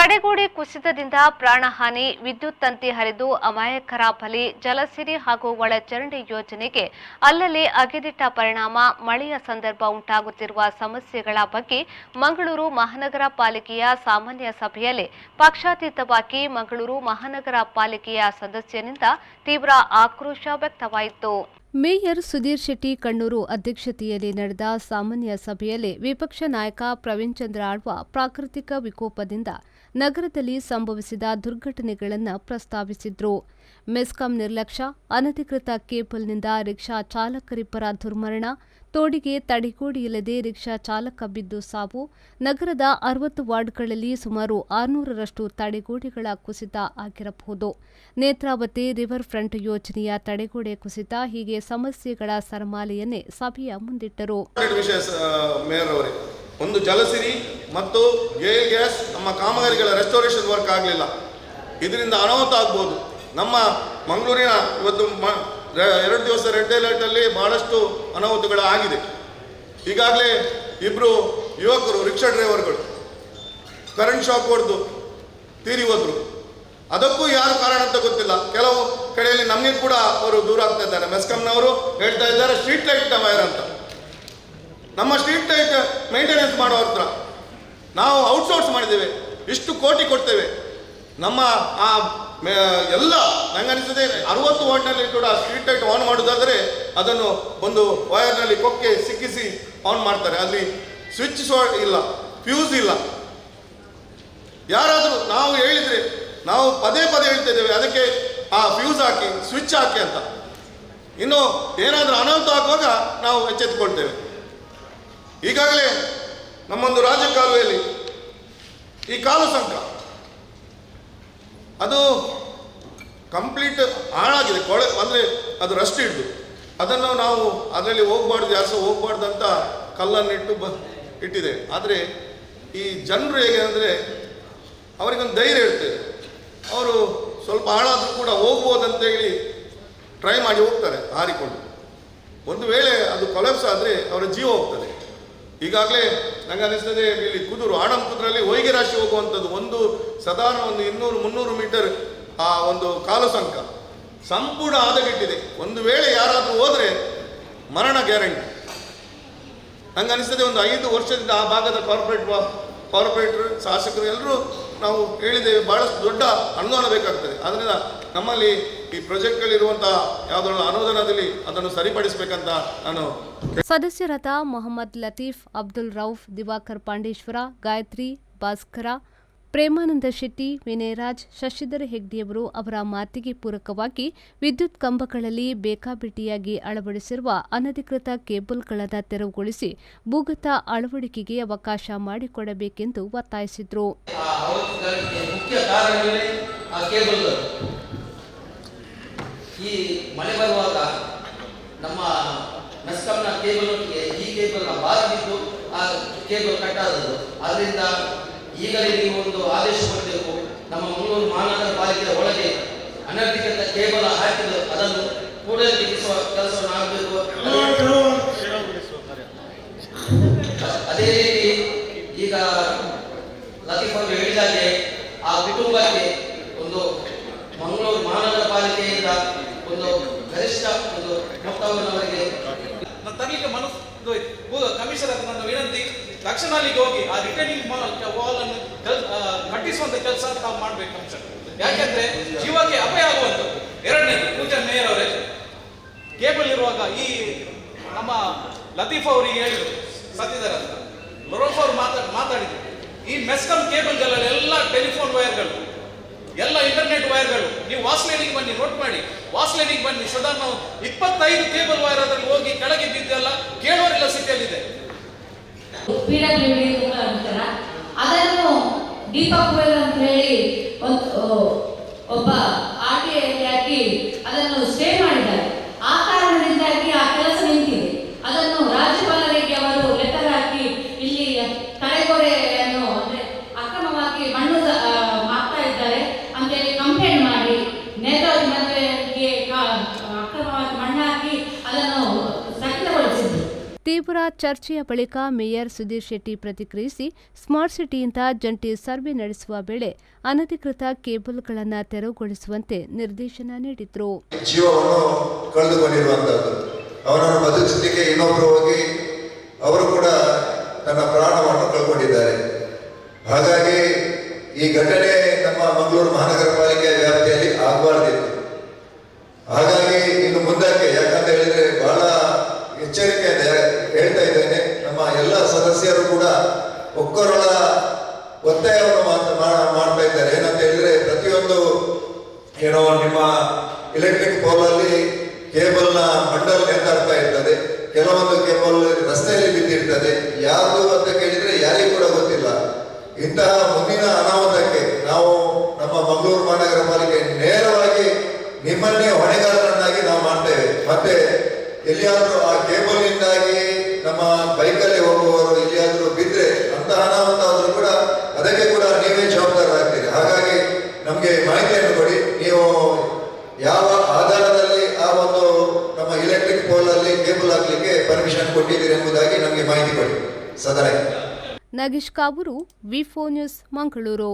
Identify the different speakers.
Speaker 1: ತಡೆಗೋಡೆ ಕುಸಿತದಿಂದ ಪ್ರಾಣಹಾನಿ, ವಿದ್ಯುತ್ ತಂತಿ ಹರಿದು ಅಮಾಯಕರ ಬಲಿ, ಜಲಸಿರಿ ಹಾಗೂ ಒಳಚರಂಡಿ ಯೋಜನೆಗೆ ಅಲ್ಲಲ್ಲಿ ಅಗೆದಿಟ್ಟ ಪರಿಣಾಮ ಮಳೆಯ ಸಂದರ್ಭ ಉಂಟಾಗುತ್ತಿರುವ ಸಮಸ್ಯೆಗಳ ಬಗ್ಗೆ ಮಂಗಳೂರು ಮಹಾನಗರ ಪಾಲಿಕೆಯ ಸಾಮಾನ್ಯ ಸಭೆಯಲ್ಲಿ ಪಕ್ಷಾತೀತವಾಗಿ ಮಂಗಳೂರು ಮಹಾನಗರ ಪಾಲಿಕೆಯ ಸದಸ್ಯನಿಂದ ತೀವ್ರ ಆಕ್ರೋಶ ವ್ಯಕ್ತವಾಯಿತು. ಮೇಯರ್ ಸುಧೀರ್ ಶೆಟ್ಟಿ ಕಣ್ಣೂರು ಅಧ್ಯಕ್ಷತೆಯಲ್ಲಿ ನಡೆದ ಸಾಮಾನ್ಯ ಸಭೆಯಲ್ಲಿ ವಿಪಕ್ಷ ನಾಯಕ ಪ್ರವೀಣ್ ಚಂದ್ರ ಆಳ್ವ ಪ್ರಾಕೃತಿಕ ವಿಕೋಪದಿಂದ ನಗರದಲ್ಲಿ ಸಂಭವಿಸಿದ ದುರ್ಘಟನೆಗಳನ್ನು ಪ್ರಸ್ತಾವಿಸಿದ್ರು. ಮೆಸ್ಕಾಂ ನಿರ್ಲಕ್ಷ್ಯ, ಅನಧಿಕೃತ ಕೇಬಲ್ನಿಂದ ರಿಕ್ಷಾ ಚಾಲಕರಿಬ್ಬರ ದುರ್ಮರಣ, ತೋಡಿಗೆ ತಡೆಗೋಡೆಯಿಲ್ಲದೆ ರಿಕ್ಷಾ ಚಾಲಕ ಬಿದ್ದು ಸಾವು, ನಗರದ 60 ವಾರ್ಡ್ಗಳಲ್ಲಿ ಸುಮಾರು 600ರಷ್ಟು ತಡೆಗೋಡೆಗಳ ಕುಸಿತ ಆಗಿರಬಹುದು, ನೇತ್ರಾವತಿ ರಿವರ್ ಫ್ರಂಟ್ ಯೋಜನೆಯ ತಡೆಗೋಡೆ ಕುಸಿತ ಹೀಗೆ ಸಮಸ್ಯೆಗಳ ಸರಮಾಲೆಯನ್ನೇ ಸಭೆಯ ಮುಂದಿಟ್ಟರು.
Speaker 2: ಒಂದು ಜಲಸಿರಿ ಮತ್ತು ಗೇಲ್ ಗ್ಯಾಸ್ ನಮ್ಮ ಕಾಮಗಾರಿಗಳ ರೆಸ್ಟೋರೇಷನ್ ವರ್ಕ್ ಆಗಲಿಲ್ಲ. ಇದರಿಂದ ಅನಾಹುತ ಆಗ್ಬೋದು. ನಮ್ಮ ಮಂಗಳೂರಿನ ಇವತ್ತು 2 ದಿವಸ ರೆಡ್ ಅಲರ್ಟಲ್ಲಿ ಬಹಳಷ್ಟು ಅನಾಹುತಗಳು ಆಗಿದೆ. ಈಗಾಗಲೇ ಇಬ್ಬರು ಯುವಕರು ರಿಕ್ಷಾ ಡ್ರೈವರ್ಗಳು ಕರೆಂಟ್ ಶಾಕ್ ಹೊಡೆದು ತೀರಿ ಹೋದ್ರು. ಅದಕ್ಕೂ ಯಾರು ಕಾರಣ ಅಂತ ಗೊತ್ತಿಲ್ಲ. ಕೆಲವು ಕಡೆಯಲ್ಲಿ ನಮಗೆ ಕೂಡ ಅವರು ದೂರ ಆಗ್ತಾ ಇದ್ದಾರೆ. ಮೆಸ್ಕಾಂನವರು ಹೇಳ್ತಾ ಇದ್ದಾರೆ ಸ್ಟ್ರೀಟ್ ಲೈಟ್ ವೈರ್ ಅಂತ. ನಮ್ಮ ಸ್ಟ್ರೀಟ್ ಲೈಟ್ ಮೇಂಟೆನೆನ್ಸ್ ಮಾಡೋ ಹತ್ರ ನಾವು ಔಟ್ಸೋರ್ಸ್ ಮಾಡಿದ್ದೇವೆ, ಇಷ್ಟು ಕೋಟಿ ಕೊಡ್ತೇವೆ. ನಮ್ಮ ಎಲ್ಲ ನಂಗನಿಸ್ತದೆ 60 ವಾರ್ಡ್ನಲ್ಲಿ ಕೂಡ ಸ್ಟ್ರೀಟ್ ಲೈಟ್ ಆನ್ ಮಾಡೋದಾದರೆ ಅದನ್ನು ಒಂದು ವೈರ್ನಲ್ಲಿ ಕೊಕ್ಕೆ ಸಿಕ್ಕಿಸಿ ಆನ್ ಮಾಡ್ತಾರೆ. ಅಲ್ಲಿ ಸ್ವಿಚ್ ಇಲ್ಲ, ಫ್ಯೂಸ್ ಇಲ್ಲ. ಯಾರಾದರೂ ನಾವು ಹೇಳಿದರೆ ನಾವು ಪದೇ ಹೇಳ್ತಾ ಇದ್ದೇವೆ ಅದಕ್ಕೆ ಆ ಫ್ಯೂಸ್ ಹಾಕಿ ಸ್ವಿಚ್ ಹಾಕಿ ಅಂತ. ಇನ್ನು ಏನಾದರೂ ಅನಾಹುತ ಆಗುವಾಗ ನಾವು ಎಚ್ಚೆತ್ತುಕೊಳ್ತೇವೆ. ಈಗಾಗಲೇ ನಮ್ಮೊಂದು ರಾಜ್ಯ ಕಾಲುವೆಯಲ್ಲಿ ಈ ಕಾಲು ಸಂಕ ಅದು ಕಂಪ್ಲೀಟ್ ಹಾಳಾಗಿದೆ. ಕೊಳೆ ಅಂದರೆ ಅದು ರಸ್ಟ್ ಹಿಡಿದು ಅದನ್ನು ನಾವು ಅದರಲ್ಲಿ ಹೋಗ್ಬಾರ್ದು, ಯಾರು ಹೋಗ್ಬಾರ್ದು ಅಂತ ಕಲ್ಲನ್ನಿಟ್ಟು ಇಟ್ಟಿದೆ. ಆದರೆ ಈ ಜನರು ಹೇಗೆ ಅಂದರೆ ಅವರಿಗೊಂದು ಧೈರ್ಯ ಇರ್ತದೆ. ಅವರು ಸ್ವಲ್ಪ ಹಾಳಾದರೂ ಕೂಡ ಹೋಗ್ಬೋದಂತೇಳಿ ಟ್ರೈ ಮಾಡಿ ಹೋಗ್ತಾರೆ ಹಾರಿಕೊಂಡು. ಒಂದು ವೇಳೆ ಅದು ಕೊಲಾಪ್ಸ್ ಆದರೆ ಅವರ ಜೀವ ಹೋಗ್ತದೆ. ಈಗಾಗಲೇ ನಂಗೆ ಅನಿಸ್ತದೆ ಇಲ್ಲಿ ಕುದುರು ಆಡಂ ಕುದುರಲ್ಲಿ ಹೊಯ್ಗೆ ರಾಶಿ ಹೋಗುವಂಥದ್ದು ಒಂದು ಸಾಧಾರಣ ಒಂದು 200-300 ಮೀಟರ್ ಆ ಒಂದು ಕಾಲು ಸಂಕ ಸಂಪೂರ್ಣ ಹದಗೆಟ್ಟಿದೆ. ಒಂದು ವೇಳೆ ಯಾರಾದರೂ ಹೋದರೆ ಮರಣ ಗ್ಯಾರಂಟಿ. ನಂಗೆ ಅನಿಸ್ತದೆ ಒಂದು 5 ವರ್ಷದಿಂದ ಆ ಭಾಗದ ಕಾರ್ಪೊರೇಟರ್ ಶಾಸಕರು ಎಲ್ಲರೂ ನಾವು ಹೇಳಿದ್ದೇವೆ ಬಹಳಷ್ಟು ದೊಡ್ಡ ಅನುದಾನ ಬೇಕಾಗ್ತದೆ. ಆದ್ದರಿಂದ ನಮ್ಮಲ್ಲಿ ಈ ಪ್ರಾಜೆಕ್ಟ್ಗಳಿರುವಂತಹ ಯಾವುದಾದ್ರು ಅನುದಾನದಲ್ಲಿ ಅದನ್ನು ಸರಿಪಡಿಸಬೇಕಂತ ನಾನು.
Speaker 1: ಸದಸ್ಯರಾದ ಮೊಹಮ್ಮದ್ ಲತೀಫ್, ಅಬ್ದುಲ್ ರೌಫ್, ದಿವಾಕರ್ ಪಾಂಡೇಶ್ವರ, ಗಾಯತ್ರಿ, ಭಾಸ್ಕರ, ಪ್ರೇಮಾನಂದ ಶೆಟ್ಟಿ, ವಿನಯರಾಜ್, ಶಶಿಧರ ಹೆಗ್ಡೆಯವರು ಅವರ ಮಾತಿಗೆ ಪೂರಕವಾಗಿ ವಿದ್ಯುತ್ ಕಂಬಗಳಲ್ಲಿ ಬೇಕಾಬಿಟ್ಟಿಯಾಗಿ ಅಳವಡಿಸಿರುವ ಅನಧಿಕೃತ ಕೇಬಲ್ಗಳನ್ನು ತೆರವುಗೊಳಿಸಿ ಭೂಗತ ಅಳವಡಿಕೆಗೆ ಅವಕಾಶ ಮಾಡಿಕೊಡಬೇಕೆಂದು ಒತ್ತಾಯಿಸಿದರು.
Speaker 3: ಈ ಮಳೆ ಬರುವಾಗ ನಮ್ಮ ಮೆಸ್ಕಾಂನ ಕೇಬಲ್ಗೆ ಈ ಕೇಬಲ್ನ ಬಾರಿ ಬಿದ್ದು ಆ ಕೇಬಲ್ ಕಟ್ಟಾದದ್ದು. ಆದ್ದರಿಂದ ಈಗಲೇ ನೀವು ಒಂದು ಆದೇಶ ಕೊಡಬೇಕು. ನಮ್ಮ ಮಂಗಳೂರು ಮಹಾನಗರ ಪಾಲಿಕೆಯ ಒಳಗೆ ಅನಧಿಕೃತ ಕೇಬಲ್ ಹಾಕಿದ್ದು ಅದನ್ನು ಕೂಡಲೇ ತೆಗೆಸುವ ಕೆಲಸವನ್ನು ಆಗಬೇಕು. ಅದೇ ರೀತಿ ಈಗ ಲತೀಫ್ ಅವರು ಹೇಳಿದಾಗೆ ಆ ಕುಟುಂಬಕ್ಕೆ ಒಂದು ಮಂಗಳೂರು ಮಹಾನಗರ ಪಾಲಿಕೆಯಿಂದ ಒಂದು ಗರಿಷ್ಠ ಒಂದು ಮೊತ್ತವನ್ನು ಅವರಿಗೆ
Speaker 4: ತರಲಿಕ್ಕೆ ಮನಸ್ಸು ಕಮಿಷನರ್ ನನ್ನ ವಿನಂತಿ, ತಕ್ಷಣ ಅಲ್ಲಿಗೆ ಹೋಗಿ ಆ ರಿಟರ್ನಿಂಗ್ ವಾಲ್ ಅನ್ನು ಕಟ್ಟಿಸುವಂತ ಕೆಲಸ ತಾವು ಮಾಡಬೇಕು ಕಮಿಷನರ್. ಯಾಕೆಂದ್ರೆ ಜೀವಕ್ಕೆ ಅಪಾಯ ಆಗುವಂಥದ್ದು. ಎರಡನೇದು ಪೂಜಾ ಮೇಯರ್ ಅವರೇ ಕೇಬಲ್ ಇರುವಾಗ ಈ ನಮ್ಮ ಲತೀಫ್ ಅವರಿಗೆ ಹೇಳಿದ್ರು ಸತ್ತಿದ್ದಾರೆ ಅಂತ. ಲೊರೋಫ್ ಅವರು ಮಾತಾಡಿದ್ರು ಈ ಮೆಸ್ಕಾಂ ಕೇಬಲ್ಗಳಲ್ಲಿ ಎಲ್ಲ ಟೆಲಿಫೋನ್ ವೈರ್ಗಳು, ಎಲ್ಲ ಇಂಟರ್ನೆಟ್ ವೈರ್ಗಳು, ನೀವು ವಾಸ್ಲೈನಿಗೆ ಬನ್ನಿ, ನೋಟ್ ಮಾಡಿ, ವಾಸ್ಲೈನಿಗೆ ಬನ್ನಿ. ಸಾಧಾರಣ 25 ಕೇಬಲ್ ವೈರ್ ಅದರಲ್ಲಿ ಹೋಗಿ ಕೆಳಗೆ ಬಿದ್ದೆಲ್ಲ ಕೇಳೋರಿಲ್ಲ ಸ್ಥಿತಿಯಲ್ಲಿದೆ.
Speaker 5: ಅದನ್ನು ದೀಪಕ್ ವೆಲ್ ಅಂತ ಹೇಳಿ ಒಬ್ಬ ಆರ್ಟಿಐ ಹಾಕಿ ಅದನ್ನು ಸ್ಟೇ ಮಾಡಿದ್ದಾರೆ. ಆ ಕಾರಣದಿಂದಾಗಿ ಆ ಕೆಲಸ ನಿಂತಿದೆ. ಅದನ್ನು ರಾಜ್ಯಪಾಲರಿಗೆ ಅವರು ಲೆಟರ್ ಹಾಕಿ ಇಲ್ಲಿ ತಡೆಗೋಡೆಯನ್ನು ಅಂದ್ರೆ ಅಕ್ರಮವಾಗಿ ಮಣ್ಣು ಹಾಕ್ತಾ ಇದ್ದಾರೆ ಅಂತೇಳಿ ಕಂಪ್ಲೇಂಟ್ ಮಾಡಿ ನೇತಾಜಿ ಮದುವೆಗೆ ಅಕ್ರಮವಾಗಿ ಮಣ್ಣು ಹಾಕಿ ಅದನ್ನು ಸ್ಥಗಿತಗೊಳಿಸಿದ್ರು.
Speaker 1: ತೀವ್ರ ಸಚಿವರ ಚರ್ಚೆಯ ಬಳಿಕ ಮೇಯರ್ ಸುಧೀರ್ ಶೆಟ್ಟಿ ಪ್ರತಿಕ್ರಿಯಿಸಿ ಸ್ಮಾರ್ಟ್ ಸಿಟಿಯಿಂದ ಜಂಟಿ ಸರ್ವೆ ನಡೆಸುವ ವೇಳೆ ಅನಧಿಕೃತ ಕೇಬಲ್ಗಳನ್ನು ತೆರವುಗೊಳಿಸುವಂತೆ ನಿರ್ದೇಶನ ನೀಡಿದರು.
Speaker 6: ಜೀವವನ್ನು ಕಳೆದುಕೊಂಡಿರುವಂತಹದ್ದು, ಅವನನ್ನು ಬದುಕಿಸಲಿಕ್ಕೆ ಇನ್ನೊಬ್ಬರು ಹೋಗಿ ಅವರು ಕೂಡ ತನ್ನ ಪ್ರಾಣವನ್ನು ಕಳ್ಕೊಂಡಿದ್ದಾರೆ. ಹಾಗಾಗಿ ಈ ಘಟನೆ ನಮ್ಮ ಮಂಗಳೂರು ಮಹಾನಗರ ಪಾಲಿಕೆಯ ವ್ಯಾಪ್ತಿಯಲ್ಲಿ ಆಗಬಾರ್ದಿತ್ತು. ಹಾಗಾಗಿ ಇನ್ನು ಮುಂದಕ್ಕೆ, ಯಾಕಂತ ಹೇಳಿದ್ರೆ ಬಹಳ ಎಚ್ಚರಿಕೆಯಿಂದ ಹೇಳ್ತಾ ಇದ್ದೇನೆ, ನಮ್ಮ ಎಲ್ಲ ಸದಸ್ಯರು ಕೂಡ ಒಕ್ಕರೊಳ ಒತ್ತಾಯವನ್ನು ಮಾಡ್ತಾ ಇದ್ದಾರೆ. ಏನಂತ ಹೇಳಿದ್ರೆ ಪ್ರತಿಯೊಂದು ನಿಮ್ಮ ಎಲೆಕ್ಟ್ರಿಕ್ ಪೋಲಲ್ಲಿ ಕೇಬಲ್ನ ಬಂಡಲ್ ನೇತಾಡ್ತಾ ಇರ್ತದೆ, ಕೆಲವೊಂದು ಕೇಬಲ್ ರಸ್ತೆಯಲ್ಲಿ ಬಿದ್ದಿರ್ತದೆ. ಯಾವುದು ಅಂತ ಕೇಳಿದ್ರೆ ಯಾರಿಗೂ ಕೂಡ ಗೊತ್ತಿಲ್ಲ. ಇಂತಹ ಮುಂದಿನ ಅನಾಹುತಕ್ಕೆ ನಾವು ನಮ್ಮ ಮಂಗಳೂರು ಮಹಾನಗರ ಪಾಲಿಕೆ ನೇರವಾಗಿ ನಿಮ್ಮನ್ನೇ ಹೊಣೆಗಾರರನ್ನಾಗಿ ನಾವು ಮಾಡ್ತೇವೆ. ಮತ್ತೆ ಎಲ್ಲಿಯಾದ್ರೂ ಆ ಕೇಬಲ್ನಿಂದಾಗಿ ನಮ್ಮ ಬೈಕಲ್ಲಿ ಹೋಗುವವರು ಎಲ್ಲಿಯಾದ್ರೂ ಬಿದ್ದರೆ ಅಂತಹ ಅನಾಹುತ ಆದ್ರೂ ಕೂಡ ಅದಕ್ಕೆ ಕೂಡ ನೀವೇ ಜವಾಬ್ದಾರರಾಗ್ತೀರಿ. ಹಾಗಾಗಿ ನಮಗೆ ಮಾಹಿತಿಯನ್ನು ಕೊಡಿ, ನೀವು ಯಾವ ಆಧಾರದಲ್ಲಿ ಆ ಒಂದು ನಮ್ಮ ಎಲೆಕ್ಟ್ರಿಕ್ ಪೋಲಲ್ಲಿ ಕೇಬಲ್ ಹಾಕ್ಲಿಕ್ಕೆ ಪರ್ಮಿಷನ್ ಕೊಟ್ಟಿದ್ದೀರಿ ಎಂಬುದಾಗಿ ನಮಗೆ ಮಾಹಿತಿ ಕೊಡಿ ಸದನಕ್ಕೆ.
Speaker 1: ನಗೇಶ್ ಕಾಬೂರು, ವಿ4 ನ್ಯೂಸ್, ಮಂಗಳೂರು.